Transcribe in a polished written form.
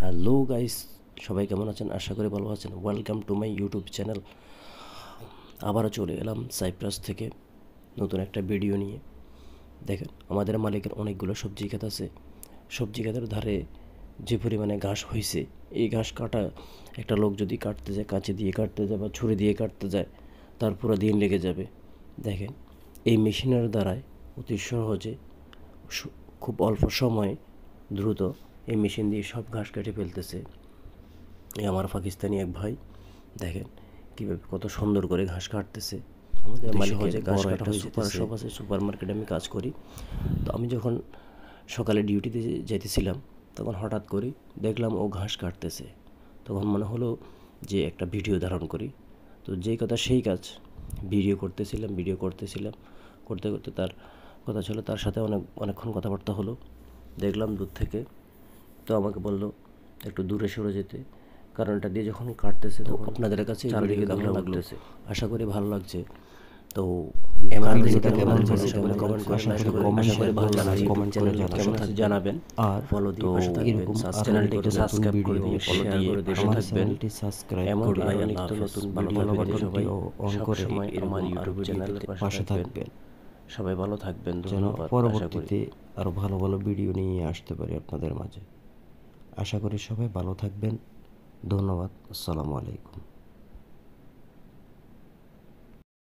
Hello guys, সবাই কেমন আছেন? আশা করি ভালো আছেন। Welcome to my YouTube channel. আবারও চলে এলাম সাইপ্রাস থেকে নতুন একটা ভিডিও নিয়ে। দেখেন, আমাদের মালিকের অনেকগুলো সবজি ক্ষেত আছে। সবজি ক্ষেতের ধারে যে পরিমাণে ঘাস হয়েছে, এই ঘাস কাটা একটা লোক যদি কাটতে যায়, কাঁচি দিয়ে কাটতে যায় বা ছুরি দিয়ে কাটতে যায়, তার পুরো দিন লেগে যাবে। দেখেন, এই মেশিনের দ্বারায় অতি সহজে খুব অল্প সময়ে দ্রুত এই মেশিন দিয়ে সব ঘাস কেটে ফেলতেছে। এই আমার পাকিস্তানি এক ভাই, দেখেন কীভাবে কত সুন্দর করে ঘাস কাটতেছে। আমাদের মালিকের ঘাস কাটা সুপার শপ আছে, সুপার মার্কেটে আমি কাজ করি। তো আমি যখন সকালে ডিউটিতে যেতেছিলাম, তখন হঠাৎ করে দেখলাম ও ঘাস কাটতেছে। তখন মনে হলো যে একটা ভিডিও ধারণ করি। তো যেই কথা সেই কাজ, ভিডিও করতেছিলাম করতে করতে তার কথা ছিল, তার সাথে অনেকক্ষণ কথাবার্তা হলো। দেখলাম দূর থেকে, তো আমাকে বললো একটু দূরে সরে যেতে, কারণ এটা দিয়ে যখন কাটতেছে তখন আপনাদের কাছে চারিদিকে ভালো লাগতেছে। আশা করি ভালো লাগছে। তো জানাবেন আর ফলো দিয়ে পাশে থাকবেন, চ্যানেলটিকে সাবস্ক্রাইব করে দিয়ে ফলো দিয়ে পাশে থাকবেন। এমন নিত্য নতুন ভালো ভিডিও সবাই অন করে আমার ইউটিউব চ্যানেলের পাশে থাকবেন। সবাই ভালো থাকবেন, যেন পরবর্তীতে আরও ভালো ভালো ভিডিও নিয়ে আসতে পারি আপনাদের মাঝে। আশা করি সবাই ভালো থাকবেন। ধন্যবাদ। আসসালামু আলাইকুম।